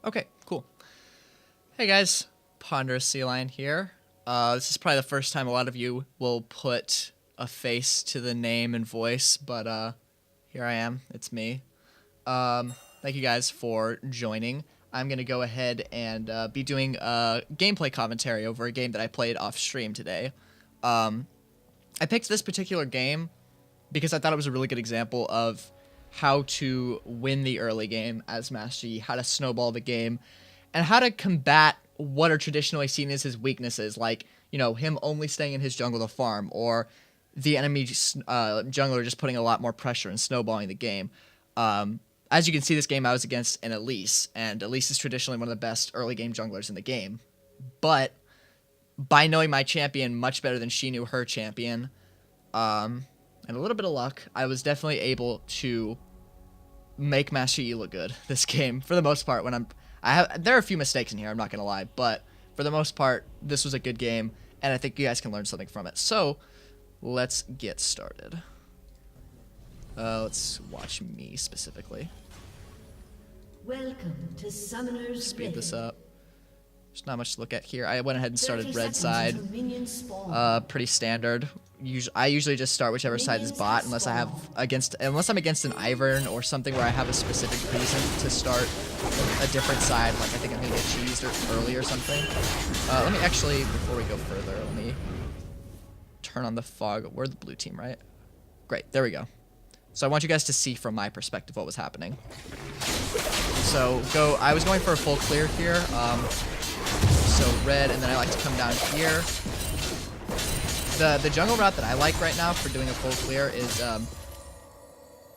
Okay, cool. Hey guys, Ponderous Sea Lion here. This is probably the first time a lot of you will put a face to the name and voice, but here I am. It's me. Thank you guys for joining. I'm going to go ahead and be doing a gameplay commentary over a game that I played off stream today. I picked this particular game because I thought it was a really good example of how to win the early game as Master Yi, how to snowball the game, and how to combat what are traditionally seen as his weaknesses, like, you know, him only staying in his jungle to farm, or the enemy jungler just putting a lot more pressure and snowballing the game. As you can see, this game I was against an Elise, and Elise is traditionally one of the best early game junglers in the game. But by knowing my champion much better than she knew her champion, and a little bit of luck, I was definitely able to make Master Yi look good this game for the most part. There are a few mistakes in here, I'm not gonna lie, but for the most part, this was a good game, and I think you guys can learn something from it. So let's get started. Let's watch me specifically. Welcome to Summoner's Speed this Rift. up. There's not much to look at here. I went ahead and started 30 red seconds side. until minions spawn. Pretty standard. I usually just start whichever side is bot, unless I'm against an Ivern or something where I have a specific reason to start a different side. Like I think I'm gonna get cheesed early or something. Let me actually, before we go further, let me turn on the fog. We're the blue team, right? Great, there we go. So I want you guys to see from my perspective what was happening. So I was going for a full clear here. So red, and then I like to come down here. The jungle route that I like right now for doing a full clear is,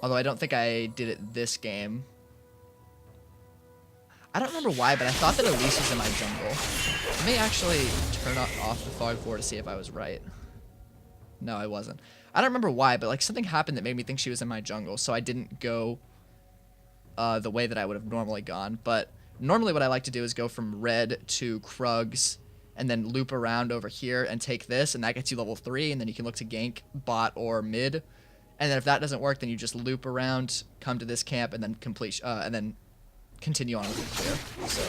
although I don't think I did it this game. I don't remember why, but I thought that Elise was in my jungle. Let me actually turn off the fog 4 to see if I was right. No, I wasn't. I don't remember why, but like something happened that made me think she was in my jungle, so I didn't go the way that I would have normally gone. But normally what I like to do is go from red to Krugs, and then loop around over here and take this, and that gets you level 3, and then you can look to gank bot or mid. And then if that doesn't work, then you just loop around, come to this camp, and then and then continue on with the clear. So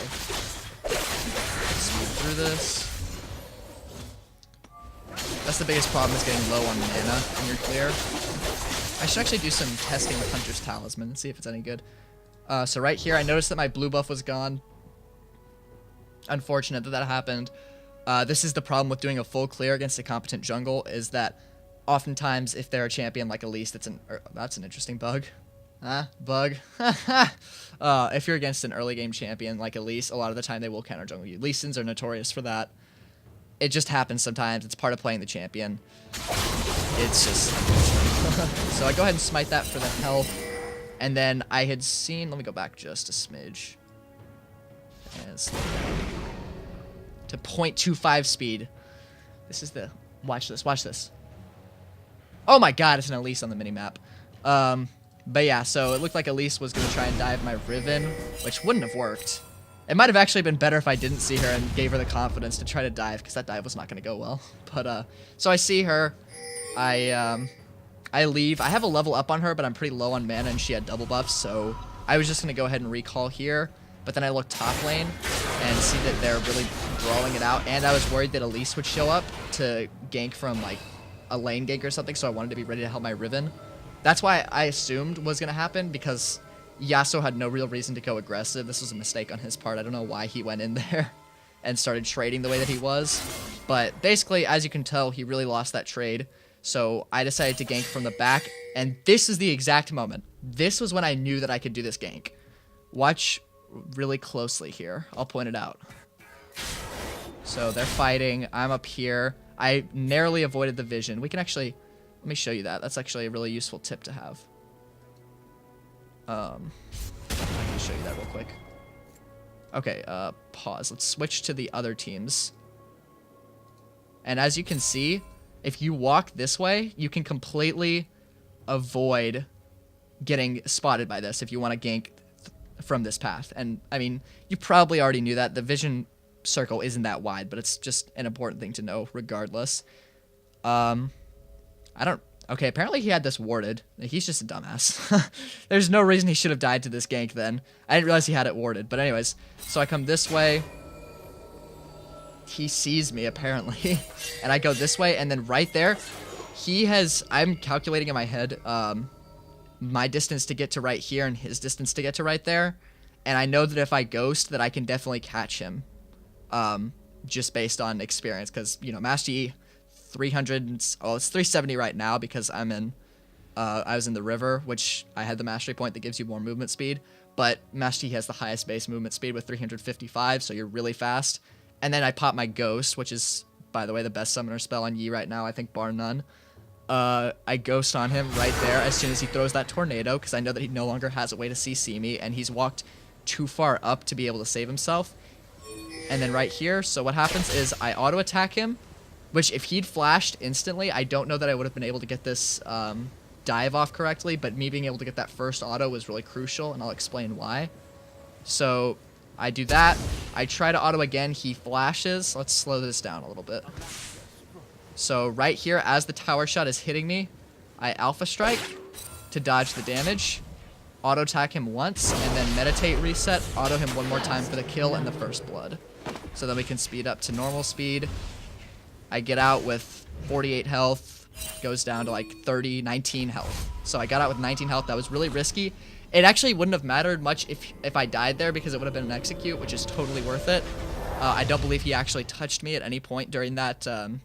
speed through this. That's the biggest problem, is getting low on mana in your clear. I should actually do some testing with Hunter's Talisman and see if it's any good. So right here, I noticed that my blue buff was gone. Unfortunate that happened. This is the problem with doing a full clear against a competent jungle, is that oftentimes if they're a champion like Elise, that's an interesting bug. Bug. If you're against an early game champion like Elise, a lot of the time they will counter jungle you. Lee Sins are notorious for that. It just happens sometimes. It's part of playing the champion. It's just unfortunate. So I go ahead and smite that for the health. And then I had seen, let me go back just a smidge. And slow down to 0.25 speed. This is the, watch this. Oh my god, it's an Elise on the minimap. But yeah, so it looked like Elise was going to try and dive my Riven, which wouldn't have worked. It might have actually been better if I didn't see her and gave her the confidence to try to dive, because that dive was not going to go well. But, so I see her. I leave. I have a level up on her, but I'm pretty low on mana, and she had double buffs, so I was just going to go ahead and recall here. But then I look top lane and see that they're really brawling it out, and I was worried that Elise would show up to gank from, like, a lane gank or something, so I wanted to be ready to help my Riven. That's why I assumed was going to happen, because Yasuo had no real reason to go aggressive. This was a mistake on his part. I don't know why he went in there and started trading the way that he was. But basically, as you can tell, he really lost that trade. So I decided to gank from the back, and this is the exact moment. This was when I knew that I could do this gank. Watch really closely here. I'll point it out. So they're fighting. I'm up here. I narrowly avoided the vision. We can actually, let me show you that. That's actually a really useful tip to have. I can show you that real quick. Okay, pause. Let's switch to the other teams. And as you can see, if you walk this way, you can completely avoid getting spotted by this if you want to gank from this path. And, I mean, you probably already knew that. The vision circle isn't that wide, but it's just an important thing to know regardless. I don't Okay, apparently he had this warded. He's just a dumbass. There's no reason he should have died to this gank then. I didn't realize he had it warded. But anyways, so I come this way. He sees me, apparently. And I go this way, and then right there, I'm calculating in my head my distance to get to right here and his distance to get to right there. And I know that if I ghost, that I can definitely catch him. Just based on experience, because, you know, Master Yi, 300, oh, it's 370 right now because I was in the river, which I had the mastery point that gives you more movement speed, but Master Yi has the highest base movement speed with 355, so you're really fast. And then I pop my Ghost, which is, by the way, the best summoner spell on Yi right now, I think, bar none. I Ghost on him right there as soon as he throws that tornado, because I know that he no longer has a way to CC me, and he's walked too far up to be able to save himself. And then right here, so what happens is I auto-attack him, which if he'd flashed instantly, I don't know that I would have been able to get this dive off correctly, but me being able to get that first auto was really crucial, and I'll explain why. So I do that. I try to auto again. He flashes. Let's slow this down a little bit. So right here, as the tower shot is hitting me, I Alpha Strike to dodge the damage, auto attack him once, and then meditate reset, auto him one more time for the kill and the first blood. So then we can speed up to normal speed. I get out with 48 health, goes down to like 19 health. So I got out with 19 health. That was really risky. It actually wouldn't have mattered much if I died there because it would have been an execute, which is totally worth it. I don't believe he actually touched me at any point during that, and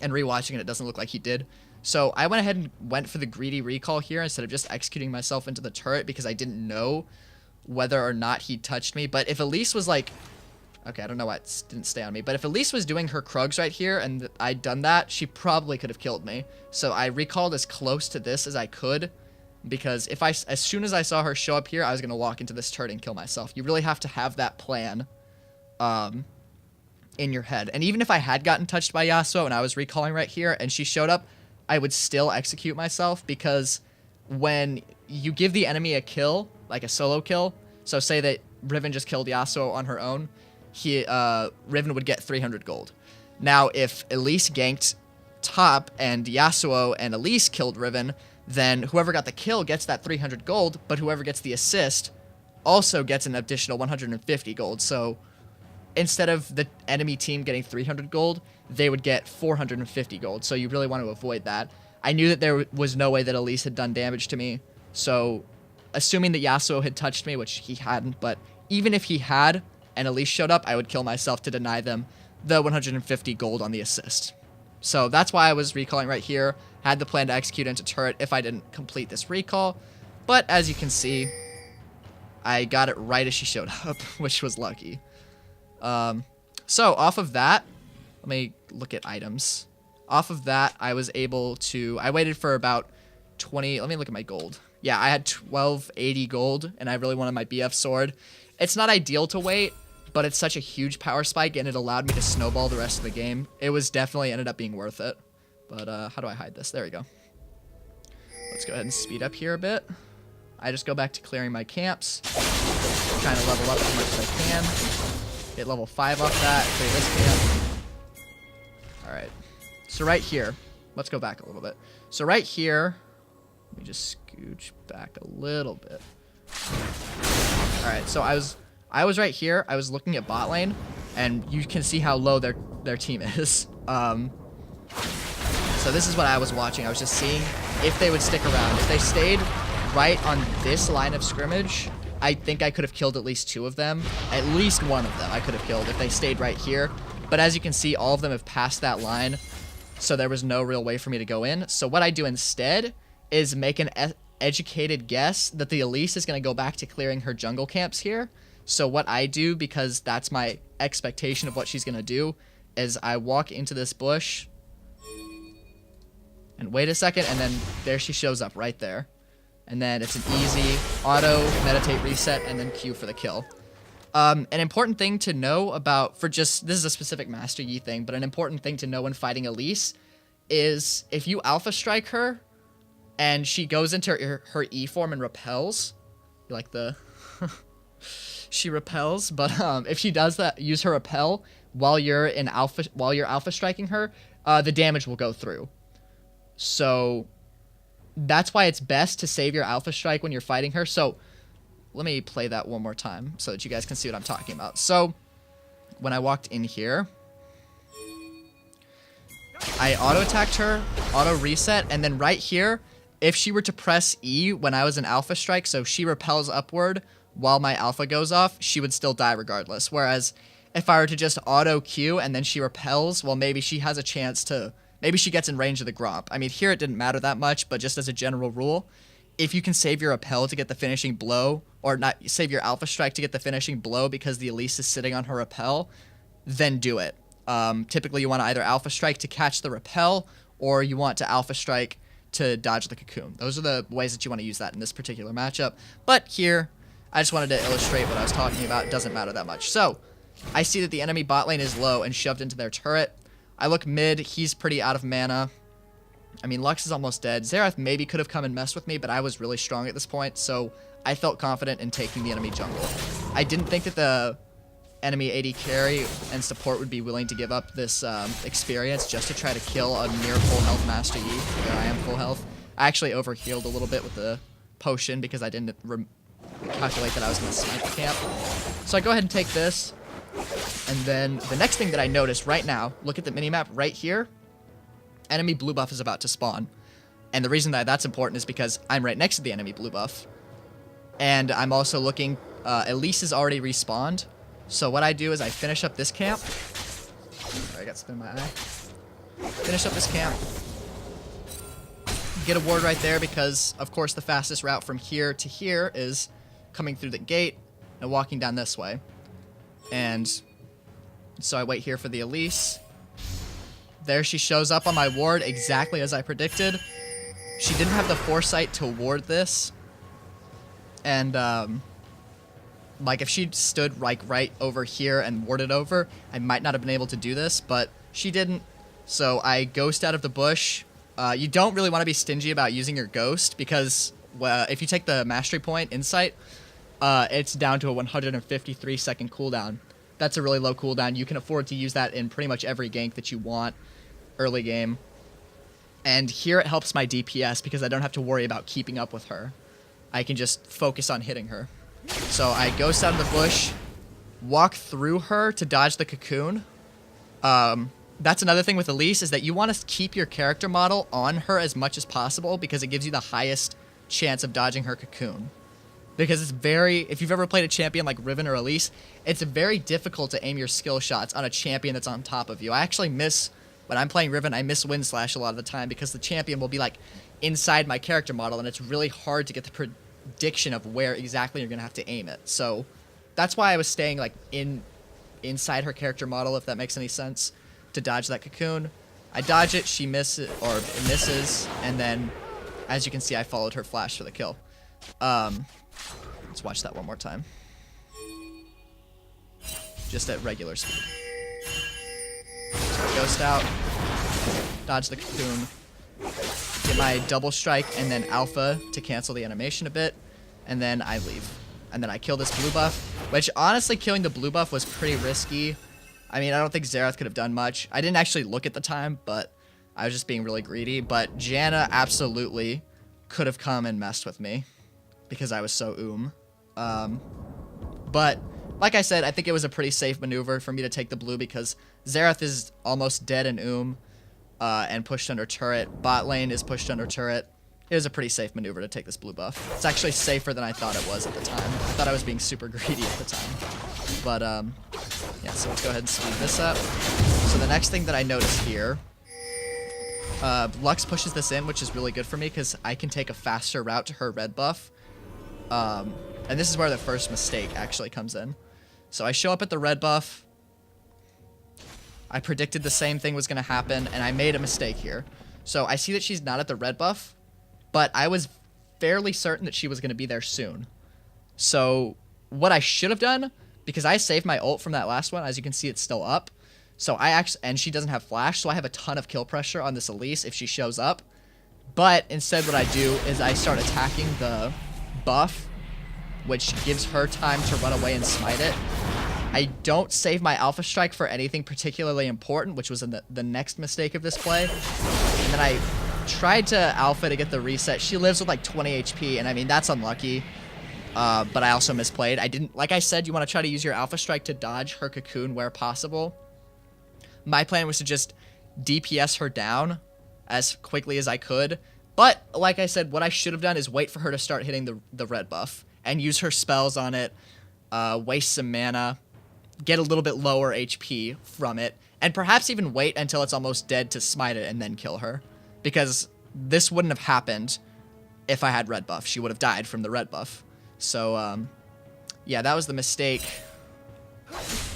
rewatching it doesn't look like he did. So I went ahead and went for the greedy recall here instead of just executing myself into the turret because I didn't know whether or not he touched me. But if Elise was like, okay, I don't know why it didn't stay on me, but if Elise was doing her Krugs right here and I'd done that, she probably could have killed me. So I recalled as close to this as I could because as soon as I saw her show up here, I was going to walk into this turret and kill myself. You really have to have that plan in your head. And even if I had gotten touched by Yasuo and I was recalling right here and she showed up, I would still execute myself because when you give the enemy a kill, like a solo kill, so say that Riven just killed Yasuo on her own, Riven would get 300 gold. Now, if Elise ganked top and Yasuo and Elise killed Riven, then whoever got the kill gets that 300 gold, but whoever gets the assist also gets an additional 150 gold. So instead of the enemy team getting 300 gold, they would get 450 gold. So you really want to avoid that. I knew that there was no way that Elise had done damage to me. So assuming that Yasuo had touched me, which he hadn't, but even if he had and Elise showed up, I would kill myself to deny them the 150 gold on the assist. So that's why I was recalling right here. Had the plan to execute into turret if I didn't complete this recall. But as you can see, I got it right as she showed up, which was lucky. So off of that, let me look at items. Off of that, I was able to, I waited for about 20, let me look at my gold. Yeah, I had 1280 gold, and I really wanted my BF sword. It's not ideal to wait, but it's such a huge power spike, and it allowed me to snowball the rest of the game. It was definitely ended up being worth it. But how do I hide this? There we go. Let's go ahead and speed up here a bit. I just go back to clearing my camps, trying to level up as much as I can. Get level 5 off that, clear this camp. Alright. So right here, let's go back a little bit. So right here, let me just scooch back a little bit. Alright, so I was right here. I was looking at bot lane, and you can see how low their team is. So this is what I was watching. I was just seeing if they would stick around. If they stayed right on this line of scrimmage, I think I could have killed at least 2 of them. At least 1 of them I could have killed if they stayed right here. But as you can see, all of them have passed that line, so there was no real way for me to go in. So what I do instead is make an educated guess that the Elise is going to go back to clearing her jungle camps here. So what I do, because that's my expectation of what she's going to do, is I walk into this bush and wait a second, and then there she shows up right there. And then it's an easy auto, meditate, reset, and then Q for the kill. An important thing to know about, this is a specific Master Yi thing, but an important thing to know when fighting Elise is if you Alpha Strike her and she goes into her E form and repels, you like the... she repels, but if she does that, use her repel while you're Alpha Striking her, the damage will go through. So that's why it's best to save your Alpha Strike when you're fighting her. So let me play that one more time so that you guys can see what I'm talking about. So when I walked in here, I auto-attacked her, auto-reset, and then right here, if she were to press E when I was in Alpha Strike, so she repels upward while my Alpha goes off, she would still die regardless. Whereas if I were to just auto-Q and then she repels, well, maybe she has a chance to... Maybe she gets in range of the Gromp. I mean, here it didn't matter that much, but just as a general rule, if you can save your repel to get the finishing blow, or not save your Alpha Strike to get the finishing blow because the Elise is sitting on her repel, then do it. Typically, you want to either Alpha Strike to catch the repel, or you want to Alpha Strike to dodge the cocoon. Those are the ways that you want to use that in this particular matchup. But here, I just wanted to illustrate what I was talking about. It doesn't matter that much. So, I see that the enemy bot lane is low and shoved into their turret. I look mid. He's pretty out of mana. I mean, Lux is almost dead. Xerath maybe could have come and messed with me, but I was really strong at this point, so I felt confident in taking the enemy jungle. I didn't think that the enemy AD carry and support would be willing to give up this experience just to try to kill a near full health Master Yi. There I am full health. I actually overhealed a little bit with the potion because I didn't calculate that I was going to snipe the camp. So I go ahead and take this. And then the next thing that I noticed right now, look at the minimap right here. Enemy blue buff is about to spawn. And the reason that that's important is because I'm right next to the enemy blue buff. And I'm also looking, Elise is already respawned. So what I do is I finish up this camp. Sorry, I got spin in my eye. Finish up this camp. Get a ward right there because, of course, the fastest route from here to here is coming through the gate and walking down this way. And so I wait here for the Elise. There she shows up on my ward exactly as I predicted. She didn't have the foresight to ward this. And, like, if she stood, like, right over here and warded over, I might not have been able to do this, but she didn't. So I ghost out of the bush. You don't really want to be stingy about using your ghost because if you take the mastery point insight, it's down to a 153-second cooldown. That's a really low cooldown. You can afford to use that in pretty much every gank that you want early game. And here it helps my DPS because I don't have to worry about keeping up with her. I can just focus on hitting her. So I ghost out of the bush, walk through her to dodge the cocoon. That's another thing with Elise is that you want to keep your character model on her as much as possible because it gives you the highest chance of dodging her cocoon. Because it's very, if you've ever played a champion like Riven or Elise, it's very difficult to aim your skill shots on a champion that's on top of you. I actually miss, when I'm playing Riven, I miss Wind Slash a lot of the time because the champion will be like inside my character model and it's really hard to get the prediction of where exactly you're going to have to aim it. So that's why I was staying like inside her character model, if that makes any sense, to dodge that cocoon. I dodge it, she misses, or it misses, and then as you can see, I followed her flash for the kill. Let's watch that one more time. Just at regular speed. So I ghost out, dodge the cocoon, get my double strike, and then alpha to cancel the animation a bit, and then I leave. And then I kill this blue buff, which honestly killing the blue buff was pretty risky. I mean, I don't think Xerath could have done much. I didn't actually look at the time, but I was just being really greedy. But Janna absolutely could have come and messed with me because I was so But like I said, I think it was a pretty safe maneuver for me to take the blue because Xerath is almost dead in and pushed under turret. Bot lane is pushed under turret. It was a pretty safe maneuver to take this blue buff. It's actually safer than I thought it was at the time. I thought I was being super greedy at the time. But, yeah, so let's go ahead and speed this up. So the next thing that I notice here, Lux pushes this in, which is really good for me because I can take a faster route to her red buff. And this is where the first mistake actually comes in. So I show up at the red buff. I predicted the same thing was going to happen, and I made a mistake here. So I see that she's not at the red buff, but I was fairly certain that she was going to be there soon. So what I should have done, because I saved my ult from that last one, as you can see, it's still up. So and she doesn't have flash, so I have a ton of kill pressure on this Elise if she shows up. But instead what I do is I start attacking the buff, which gives her time to run away and smite it. I don't save my Alpha Strike for anything particularly important, which was the next mistake of this play. And then I tried to alpha to get the reset. She lives with like 20 HP, and I mean, that's unlucky. But I also misplayed. I didn't, like I said, you want to try to use your Alpha Strike to dodge her cocoon where possible. My plan was to just DPS her down as quickly as I could. But, like I said, what I should have done is wait for her to start hitting the red buff and use her spells on it, waste some mana, get a little bit lower HP from it, and perhaps even wait until it's almost dead to smite it and then kill her. Because this wouldn't have happened if I had red buff. She would have died from the red buff. So, yeah, that was the mistake.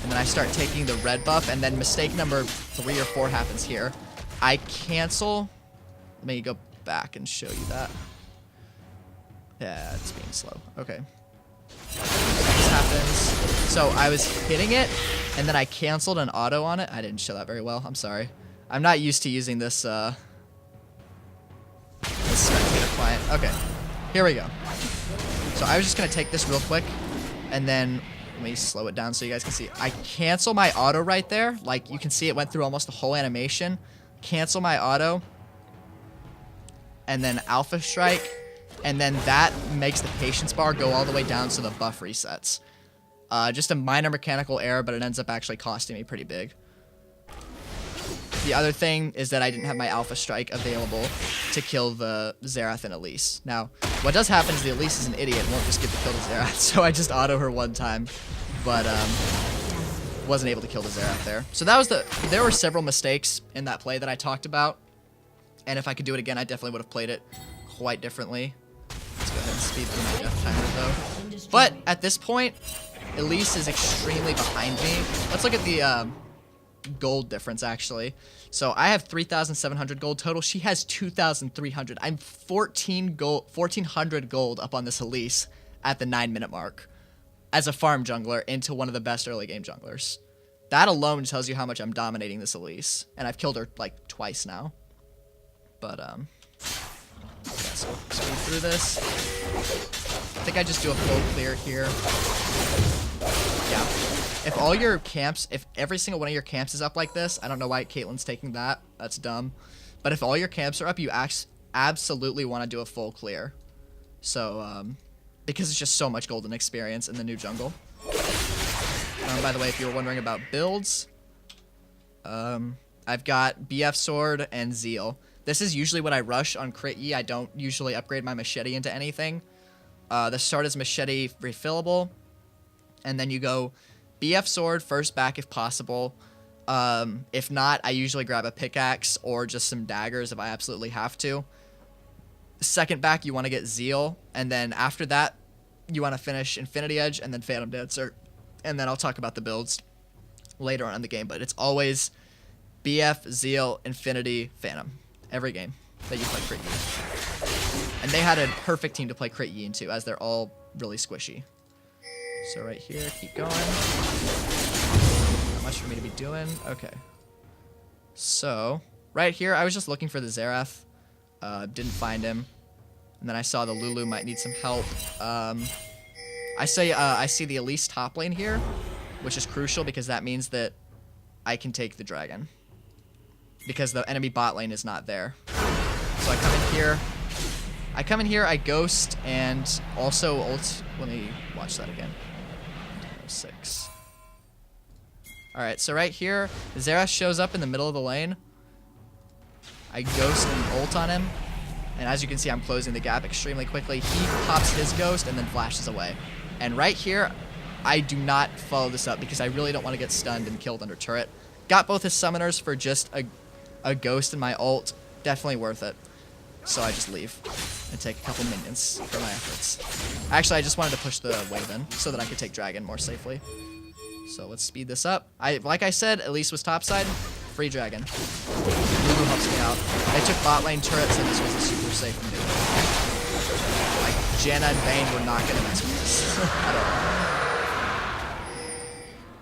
And then I start taking the red buff, and then mistake number 3 or 4 happens here. I cancel. Let me go back and show you that. Yeah, it's being slow. Okay. This happens. So I was hitting it, and then I canceled an auto on it. I didn't show that very well. I'm sorry. I'm not used to using this, this spectator client. Okay, here we go. So I was just going to take this real quick, and then let me slow it down so you guys can see. I cancel my auto right there. Like, you can see it went through almost the whole animation. Cancel my auto, and then Alpha Strike, and then that makes the patience bar go all the way down so the buff resets. Just a minor mechanical error, but it ends up actually costing me pretty big. The other thing is that I didn't have my Alpha Strike available to kill the Xerath and Elise. Now, what does happen is the Elise is an idiot and won't just get to kill the Xerath, so I just auto her one time, but wasn't able to kill the Xerath there. So that was there were several mistakes in that play that I talked about, and if I could do it again, I definitely would have played it quite differently. Let's go ahead and speed through my death timer though. But at this point, Elise is extremely behind me. Let's look at the gold difference actually. So I have 3,700 gold total. She has 2,300. I'm 1,400 gold up on this Elise at the 9-minute mark as a farm jungler into one of the best early game junglers. That alone tells you how much I'm dominating this Elise, and I've killed her like twice now. But yeah, so speed through this. I think I just do a full clear here. Yeah. If all your camps, if every single one of your camps is up like this, I don't know why Caitlyn's taking that. That's dumb. But if all your camps are up, you absolutely want to do a full clear. So, because it's just so much golden experience in the new jungle. By the way, if you were wondering about builds, I've got BF Sword and Zeal. This is usually what I rush on Crit E. I don't usually upgrade my machete into anything. The start is machete refillable, and then you go BF Sword first back if possible. If not, I usually grab a pickaxe or just some daggers if I absolutely have to. Second back, you want to get Zeal, and then after that, you want to finish Infinity Edge and then Phantom Dancer. And then I'll talk about the builds later on in the game, but it's always BF, Zeal, Infinity, Phantom. Every game that you play Crit Yi. And they had a perfect team to play Crit Yi into, as they're all really squishy. So right here, keep going. Not much for me to be doing. Okay. So, right here, I was just looking for the Xerath. Didn't find him. And then I saw the Lulu might need some help. I see the Elise top lane here, which is crucial because that means that I can take the dragon. Because the enemy bot lane is not there. So I come in here. I ghost and also ult. Let me watch that again. 6. Alright, so right here, Xerath shows up in the middle of the lane. I ghost and ult on him. And as you can see, I'm closing the gap extremely quickly. He pops his ghost and then flashes away. And right here, I do not follow this up because I really don't want to get stunned and killed under turret. Got both his summoners for just a ghost and my ult. Definitely worth it. So I just leave and take a couple minions for my efforts. Actually, I just wanted to push the wave in so that I could take dragon more safely. So let's speed this up. Like I said, Elise was topside. Free dragon. Lulu helps me out. They took bot lane turrets, and this was a super safe move. Like, Janna and Vayne were not going to mess with this at all.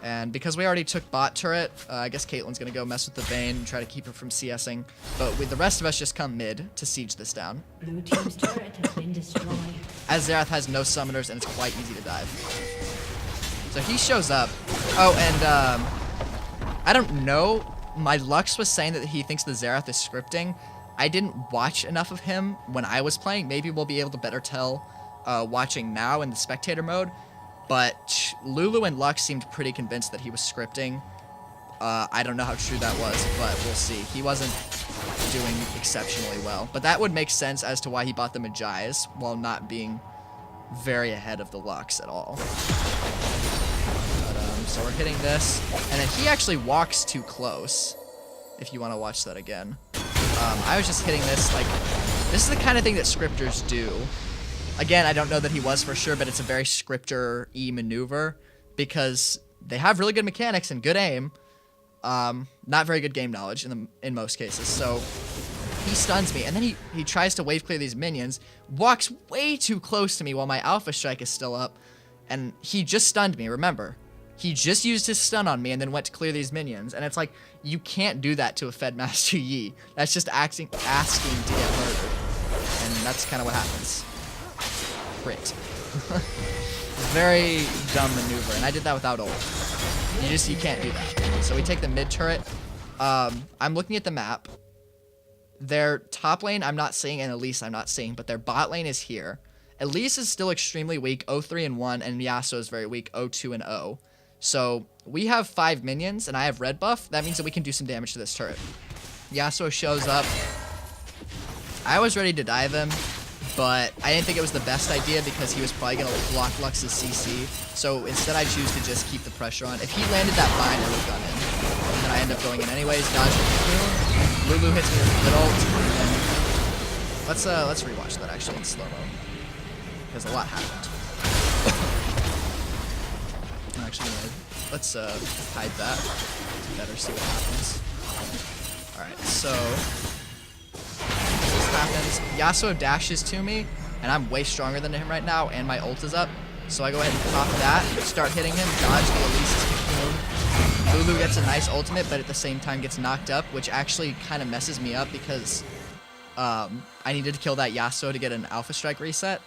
And because we already took bot turret, I guess Caitlyn's going to go mess with the Vayne and try to keep her from CSing. But the rest of us just come mid to siege this down. Blue team's turret has been destroyed. As Xerath has no summoners, and it's quite easy to dive. So he shows up. Oh, and I don't know. My Lux was saying that he thinks the Xerath is scripting. I didn't watch enough of him when I was playing. Maybe we'll be able to better tell watching now in the spectator mode. But Lulu and Lux seemed pretty convinced that he was scripting. I don't know how true that was, but we'll see. He wasn't doing exceptionally well. But that would make sense as to why he bought the Magi's while not being very ahead of the Lux at all. But, so we're hitting this. And then he actually walks too close, if you want to watch that again. I was just hitting this, like, this is the kind of thing that scripters do. Again, I don't know that he was for sure, but it's a very scripter-y maneuver because they have really good mechanics and good aim. Not very good game knowledge in most cases. So he stuns me, and then he tries to wave clear these minions, walks way too close to me while my Alpha Strike is still up, and he just stunned me, remember. He just used his stun on me and then went to clear these minions. And it's like, you can't do that to a Fed Master Yi. That's just asking to get murdered. And that's kind of what happens. Crit. Very dumb maneuver. And I did that without ult. You can't do that. So we take the mid turret. I'm looking at the map. Their top lane I'm not seeing, and Elise I'm not seeing. But their bot lane is here. Elise is still extremely weak, 0-3 and 1. And Yasuo is very weak, 0-2 and 0. So we have 5 minions, and I have red buff. That means that we can do some damage to this turret. Yasuo shows up. I was ready to dive him, but I didn't think it was the best idea because he was probably going to block Lux's CC. So instead I choose to just keep the pressure on. If he landed that bind, I would have gone in. And then I end up going in anyways, dodge the cocoon. Lulu hits me with a good ult. And then let's rewatch that actually in slow-mo. Because a lot happened. Actually, let's hide that to better see what happens. Alright, so this happens. Yasuo dashes to me, and I'm way stronger than him right now, and my ult is up. So I go ahead and pop that, start hitting him, dodge the Elise's cocoon. Lulu gets a nice ultimate, but at the same time gets knocked up, which actually kind of messes me up because I needed to kill that Yasuo to get an Alpha Strike reset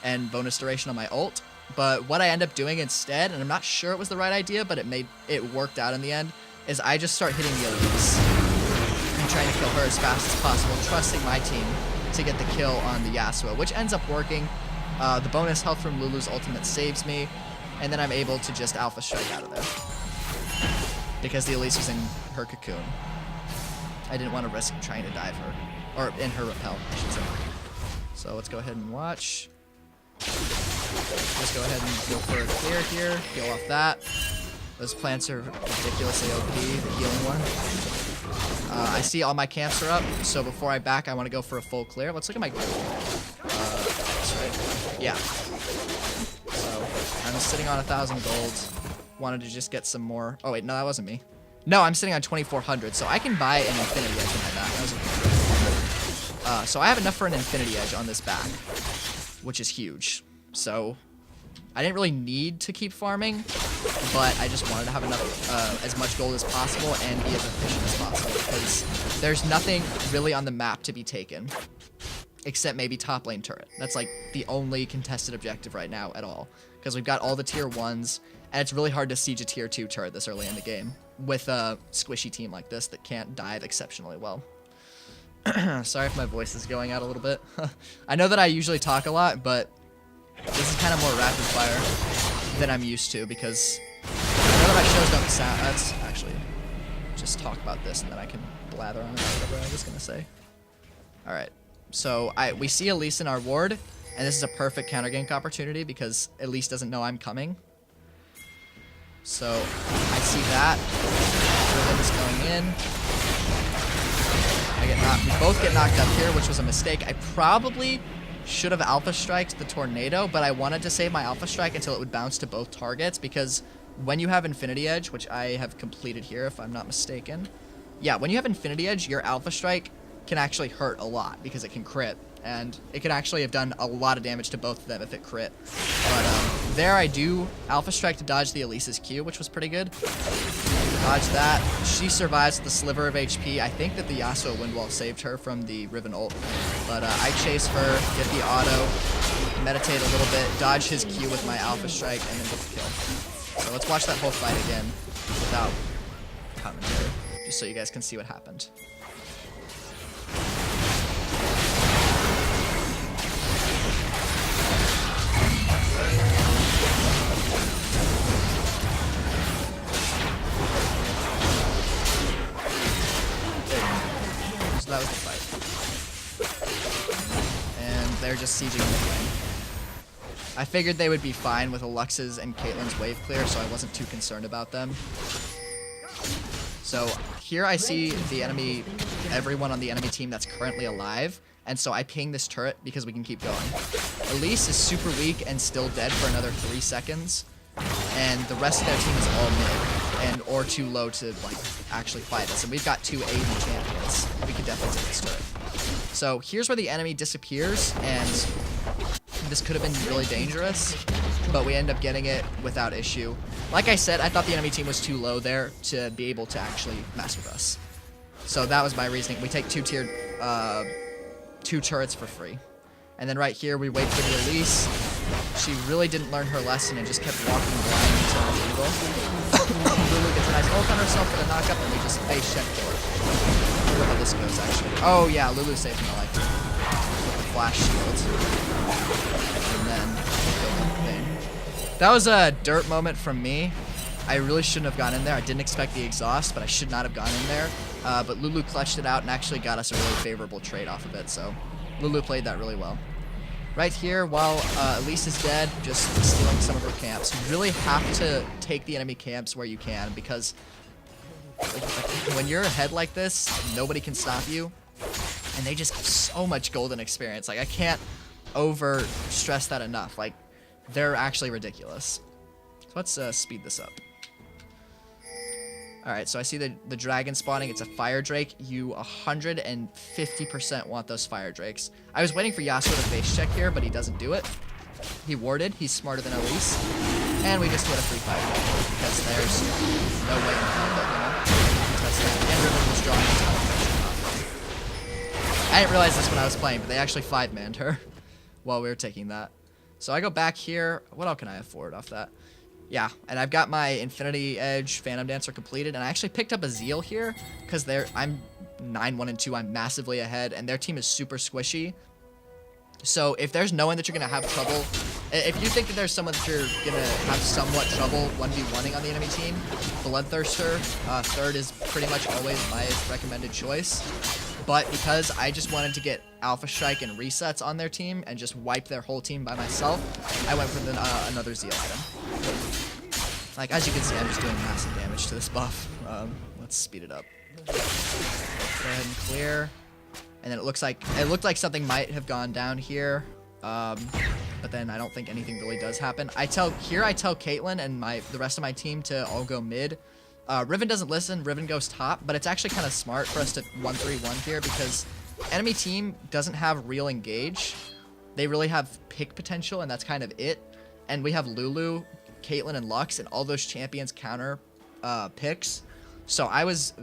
and bonus duration on my ult. But what I end up doing instead, and I'm not sure it was the right idea, but it worked out in the end, is I just start hitting the Elise and trying to kill her as fast as possible, trusting my team to get the kill on the Yasuo, which ends up working. The bonus health from Lulu's ultimate saves me, and then I'm able to just Alpha Strike out of there. Because the Elise was in her cocoon. I didn't want to risk trying to dive her. Or in her repel, I should say. So let's go ahead and watch. Just go ahead and go for a clear here, heal off that. Those plants are ridiculously OP, the healing one. I see all my camps are up, so before I back, I want to go for a full clear. Let's look at my gold. That's right. Yeah. So, I'm sitting on 1,000 gold. Wanted to just get some more. Oh, wait, no, that wasn't me. No, I'm sitting on 2,400, so I can buy an Infinity Edge on my back. That was so I have enough for an Infinity Edge on this back, which is huge. So I didn't really need to keep farming, but I just wanted to have enough, as much gold as possible and be as efficient as possible because there's nothing really on the map to be taken except maybe top lane turret. That's like the only contested objective right now at all because we've got all the tier 1s and it's really hard to siege a tier 2 turret this early in the game with a squishy team like this that can't dive exceptionally well. Sorry if my voice is going out a little bit. I know that I usually talk a lot, but this is kind of more rapid fire than I'm used to because I know that my shows don't sound. Let's actually just talk about this and then I can blather on about whatever I was going to say. Alright, so we see Elise in our ward, and this is a perfect counter gank opportunity because Elise doesn't know I'm coming. So I see that. Riven is going in. We both get knocked up here, which was a mistake. I probably should have Alpha Striked the Tornado, but I wanted to save my Alpha Strike until it would bounce to both targets, because when you have Infinity Edge, which I have completed here if I'm not mistaken, yeah, when you have Infinity Edge, your Alpha Strike can actually hurt a lot because it can crit, and it can actually have done a lot of damage to both of them if it crit. But there I do Alpha Strike to dodge the Elise's Q, which was pretty good. Dodge that. She survives with a sliver of HP. I think that the Yasuo wind wall saved her from the Riven ult. But I chase her, get the auto, meditate a little bit, dodge his Q with my Alpha Strike, and then get the kill. So let's watch that whole fight again without commentary, just so you guys can see what happened. that was the fight. And they're just sieging mid lane. I figured they would be fine with Alux's and Caitlyn's wave clear, so I wasn't too concerned about them. So here I see the enemy, everyone on the enemy team that's currently alive, and so I ping this turret because we can keep going. Elise is super weak and still dead for another 3 seconds, and the rest of their team is all mid, or too low to like actually fight us. And we've got 2 AD champions. We could definitely take this turret. So here's where the enemy disappears, and this could have been really dangerous, but we end up getting it without issue. Like I said, I thought the enemy team was too low there to be able to actually mess with us. So that was my reasoning. We take 2 turrets for free. And then right here, we wait for the Elise. She really didn't learn her lesson and just kept walking blind until the jungle. Lulu gets a nice ult on herself for the knockup, and we just face check for it. I wonder how this goes, actually. Oh, yeah, Lulu saved my life with the flash shield. And then killed the thing. That was a dirt moment from me. I really shouldn't have gone in there. I didn't expect the exhaust, but I should not have gone in there. But Lulu clutched it out and actually got us a really favorable trade off of it, so Lulu played that really well. Right here, while Elise is dead, just stealing some of her camps. You really have to take the enemy camps where you can, because when you're ahead like this, nobody can stop you, and they just have so much golden experience. Like, I can't over stress that enough. Like, they're actually ridiculous. So let's speed this up. Alright, so I see the dragon spawning. It's a fire drake. You 150% want those fire drakes. I was waiting for Yasuo to face check here, but he doesn't do it. He warded. He's smarter than Elise. And we just hit a free fire drake because there's no way in hell that that's that. And Riven was drawing a ton of pressure off him. I didn't realize this when I was playing, but they actually 5-manned her while we were taking that. So I go back here. What else can I afford off that? Yeah, and I've got my Infinity Edge Phantom Dancer completed, and I actually picked up a Zeal here, because I'm 9-1-2, I'm massively ahead, and their team is super squishy. So if there's no one that you're going to have trouble, if you think that there's someone that you're going to have somewhat trouble 1v1ing on the enemy team, Bloodthirster, third is pretty much always my recommended choice. But because I just wanted to get Alpha Strike and resets on their team and just wipe their whole team by myself, I went for another Zeal item. Like, as you can see, I'm just doing massive damage to this buff. Let's speed it up. Go ahead and clear. And then it looked like something might have gone down here. But then I don't think anything really does happen. I tell Caitlyn and the rest of my team to all go mid. Riven doesn't listen. Riven goes top, but it's actually kind of smart for us to 1-3-1 here because enemy team doesn't have real engage. They really have pick potential, and that's kind of it. And we have Lulu, Caitlyn, and Lux, and all those champions counter picks. So I was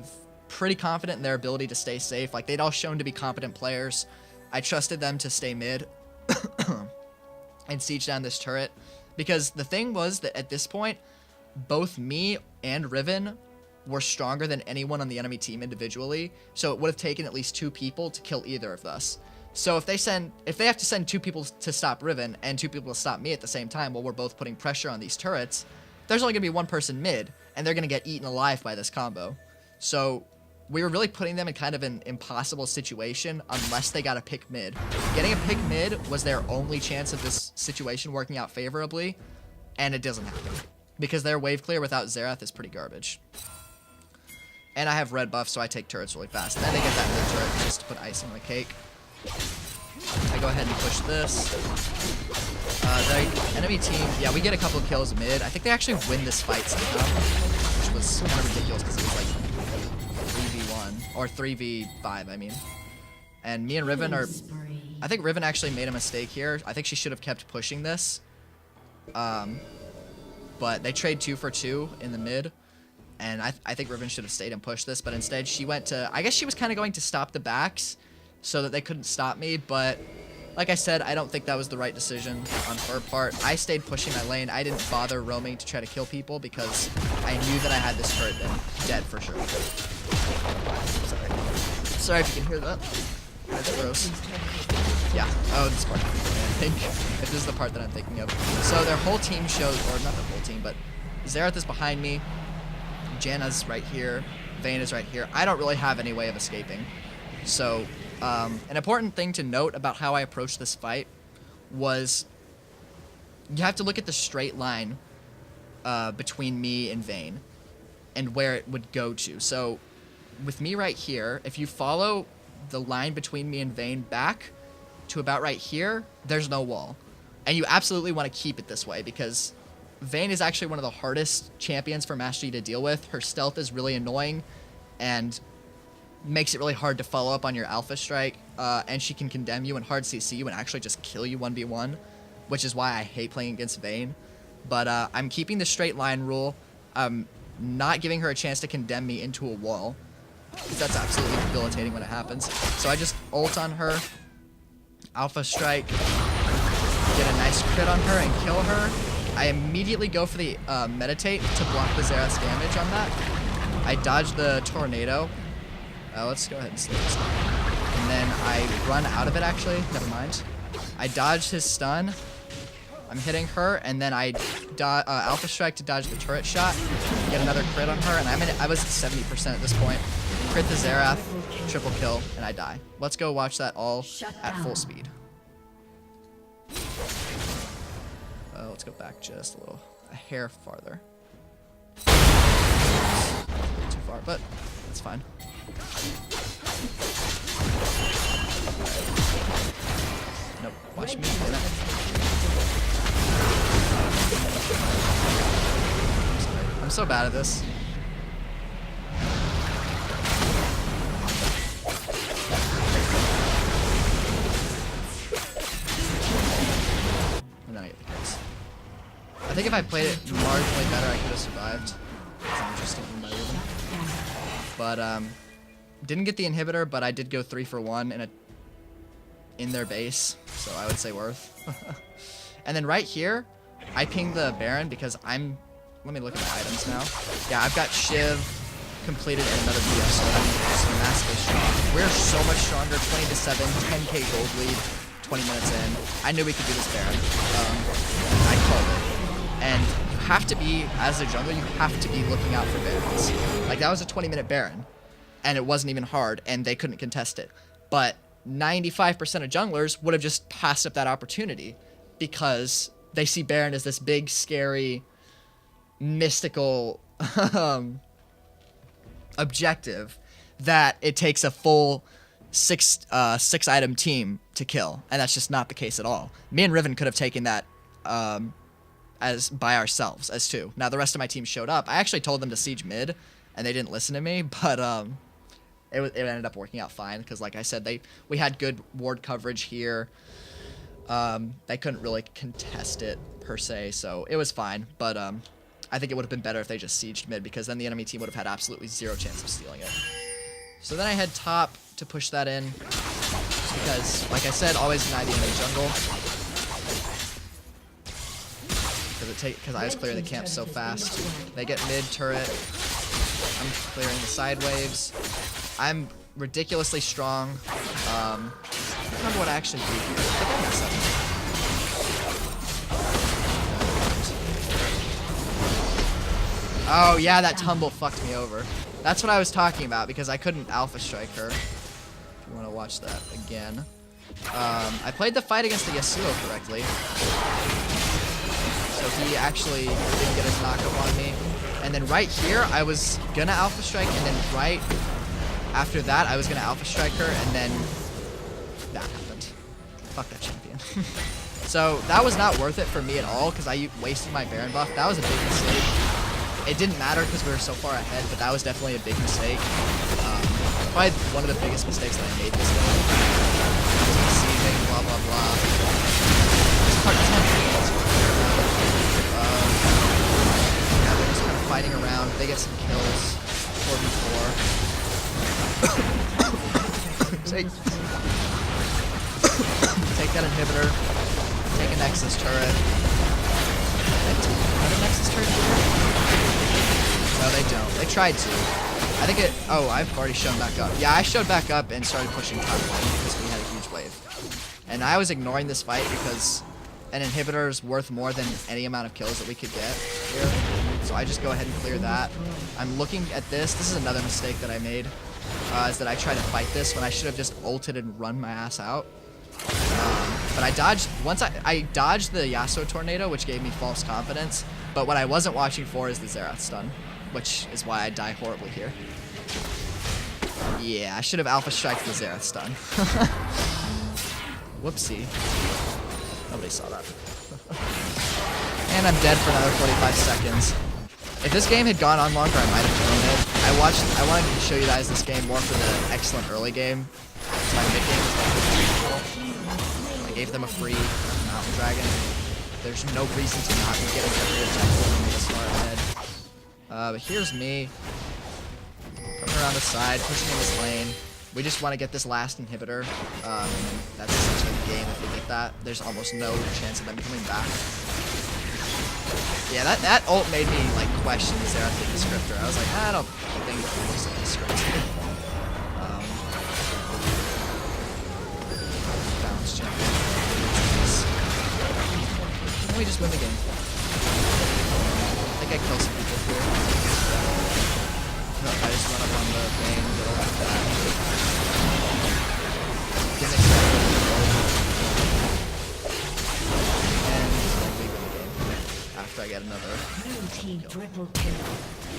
pretty confident in their ability to stay safe. Like, they'd all shown to be competent players. I trusted them to stay mid and siege down this turret. Because the thing was that at this point, both me and Riven were stronger than anyone on the enemy team individually. So it would have taken at least 2 people to kill either of us. So if they have to send 2 people to stop Riven and 2 people to stop me at the same time while we're both putting pressure on these turrets, there's only going to be 1 person mid, and they're going to get eaten alive by this combo. So we were really putting them in kind of an impossible situation unless they got a pick mid. Getting a pick mid was their only chance of this situation working out favorably, and it doesn't happen. Because their wave clear without Xerath is pretty garbage. And I have red buff, so I take turrets really fast. And then they get that mid turret just to put icing on the cake. I go ahead and push this. The enemy team, yeah, we get a couple of kills mid. I think they actually win this fight somehow, which was kind of ridiculous because it was like 3v1, or 3v5, I mean. And me and Riven are, I think Riven actually made a mistake here. I think she should have kept pushing this. But they trade 2 for 2 in the mid. And I think Riven should have stayed and pushed this, but instead she went to, I guess she was kind of going to stop the backs so that they couldn't stop me, but like I said, I don't think that was the right decision on her part. I stayed pushing my lane. I didn't bother roaming to try to kill people because I knew that I had this turret then dead for sure. Sorry if you can hear that. That's gross. Yeah. Oh, this part. I think if this is the part that I'm thinking of. So their whole team shows, or not the whole team, but Xerath is behind me. Janna's right here. Vayne is right here. I don't really have any way of escaping. So an important thing to note about how I approached this fight was you have to look at the straight line between me and Vayne and where it would go to. So with me right here, if you follow the line between me and Vayne back to about right here, there's no wall. And you absolutely want to keep it this way because Vayne is actually one of the hardest champions for Master Yi to deal with. Her stealth is really annoying and makes it really hard to follow up on your alpha strike, and she can condemn you and hard CC you and actually just kill you 1v1, which is why I hate playing against Vayne. But I'm keeping the straight line rule. I'm not giving her a chance to condemn me into a wall, because that's absolutely debilitating when it happens. So I just ult on her, alpha strike, get a nice crit on her and kill her. I immediately go for the meditate to block the Xerath's damage on that. I dodge the tornado. Let's go ahead and sleep this time. And then I run out of it, actually. Never mind. I dodge his stun. I'm hitting her, and then I alpha strike to dodge the turret shot. Get another crit on her, and I was at 70% at this point. Crit the Xerath, triple kill, and I die. Let's go watch that all at full speed. Let's go back just a hair farther. Too far, but it's fine. Nope, watch me do that. I'm so bad at this. And then I get the kills. I think if I played it marginally better, I could have survived. That's interesting in my rhythm. But didn't get the inhibitor, but I did go 3 for 1 in their base, so I would say worth. And then right here, I pinged the Baron because let me look at my items now. Yeah, I've got Shiv completed and another BF, so I'm massively strong. We're so much stronger, 20-7, 10k gold lead, 20 minutes in. I knew we could do this Baron. I called it. And you have to be, as a jungler, you have to be looking out for Barons. Like, that was a 20-minute Baron, and it wasn't even hard, and they couldn't contest it. But 95% of junglers would have just passed up that opportunity because they see Baron as this big, scary, mystical objective that it takes a full six item team to kill, and that's just not the case at all. Me and Riven could have taken that as by ourselves as two. Now the rest of my team showed up. I actually told them to siege mid, and they didn't listen to me, but it ended up working out fine because, like I said, we had good ward coverage here. They couldn't really contest it per se, so it was fine. But I think it would have been better if they just sieged mid, because then the enemy team would have had absolutely zero chance of stealing it. So then I head top to push that in, just because, like I said, always deny the enemy jungle. Because I was clearing the camp so fast. They get mid turret. I'm clearing the side waves. I'm ridiculously strong. I don't remember what I actually do here. I think I messed up. Oh yeah, that tumble fucked me over. That's what I was talking about, because I couldn't alpha strike her. If you want to watch that again. I played the fight against the Yasuo correctly. So he actually didn't get his knockup on me. And then right here, I was gonna alpha strike, and then right after that, I was gonna alpha strike her, and then that happened. Fuck that champion. So that was not worth it for me at all, because I wasted my Baron buff. That was a big mistake. It didn't matter because we were so far ahead, but that was definitely a big mistake. Probably one of the biggest mistakes that I made this game. Deceiving, blah blah blah. It's part 10. Yeah, they're just kind of fighting around. They get some kills. 4v4. Take that inhibitor. Take a Nexus turret. Another Nexus turret here? No, they don't. They tried to. I think it... Oh, I've already shown back up. Yeah, I showed back up and started pushing top lane because we had a huge wave. And I was ignoring this fight because an inhibitor is worth more than any amount of kills that we could get here. So I just go ahead and clear that. I'm looking at this. This is another mistake that I made. is that I try to fight this when I should have just ulted and run my ass out. But I dodged, once I dodged the Yasuo tornado, which gave me false confidence, but what I wasn't watching for is the Xerath stun, which is why I die horribly here. Yeah, I should have alpha striked the Xerath stun. Whoopsie. Nobody saw that. And I'm dead for another 45 seconds. If this game had gone on longer, I might have thrown it. I wanted to show you guys this game more for the excellent early game. My mid game was like pretty cool. I gave them a free Mountain Dragon. There's no reason to not be getting every objective and make a smart ahead. But here's me. Coming around the side, pushing in this lane. We just want to get this last inhibitor. And that's essentially the game. If we get that, there's almost no chance of them coming back. Yeah, that ult made me like question the Xerath being a scripter. I was like, I don't think it looks like a script. Bounce jump. And we just win the game. I think I kill some people here. No, I just run up on the lane and get like that. Didn't expect it to go. And we win the game after I get another.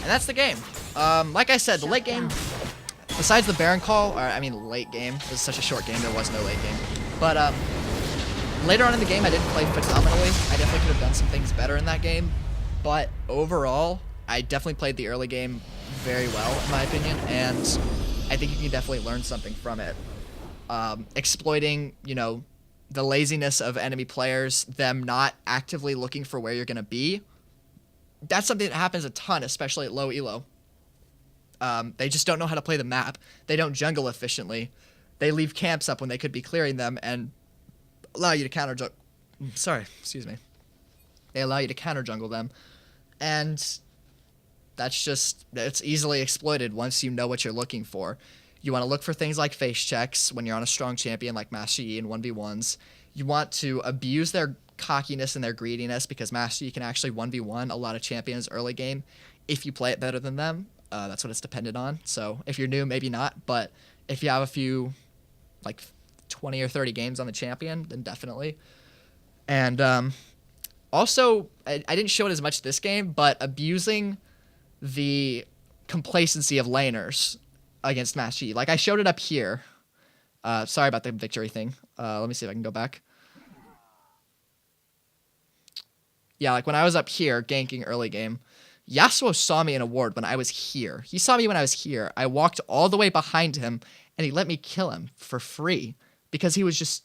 And that's the game. Like I said, the late game, besides the Baron call, or I mean late game, it was such a short game, there was no late game. But later on in the game, I didn't play phenomenally. I definitely could have done some things better in that game. But overall, I definitely played the early game very well, in my opinion, and I think you can definitely learn something from it. Exploiting, you know, the laziness of enemy players, them not actively looking for where you're going to be. That's something that happens a ton, especially at low elo. They just don't know how to play the map. They don't jungle efficiently. They leave camps up when they could be clearing them and allow you to counter jungle. Sorry, excuse me. They allow you to counter jungle them. And it's easily exploited once you know what you're looking for. You want to look for things like face checks when you're on a strong champion like Master Yi in 1v1s. You want to abuse their cockiness and their greediness because Master Yi can actually 1v1 a lot of champions early game if you play it better than them. That's what it's dependent on. So if you're new, maybe not. But if you have a few, like 20 or 30 games on the champion, then definitely. And also, I didn't show it as much this game, but abusing the complacency of laners against Master Yi. Like, I showed it up here. Sorry about the victory thing. Let me see if I can go back. Yeah, like when I was up here, ganking early game, Yasuo saw me in a ward when I was here. He saw me when I was here. I walked all the way behind him, and he let me kill him for free because he was just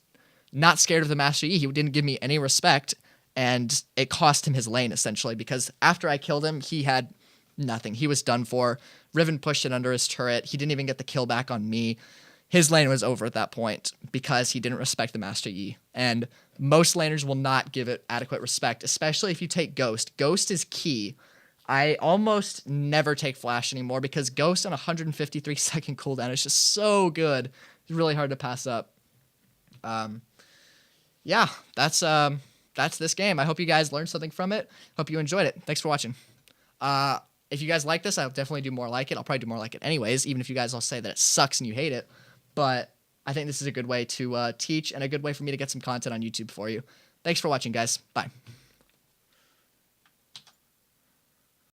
not scared of the Master Yi. He didn't give me any respect, and it cost him his lane, essentially, because after I killed him, he had nothing. He was done for. Riven pushed it under his turret. He didn't even get the kill back on me. His lane was over at that point because he didn't respect the Master Yi. And most laners will not give it adequate respect, especially if you take Ghost. Ghost is key. I almost never take Flash anymore because Ghost on 153 second cooldown is just so good. It's really hard to pass up. Yeah, that's this game. I hope you guys learned something from it. Hope you enjoyed it. Thanks for watching. If you guys like this, I'll definitely do more like it. I'll probably do more like it anyways, even if you guys all say that it sucks and you hate it. But I think this is a good way to teach and a good way for me to get some content on YouTube for you. Thanks for watching, guys. Bye.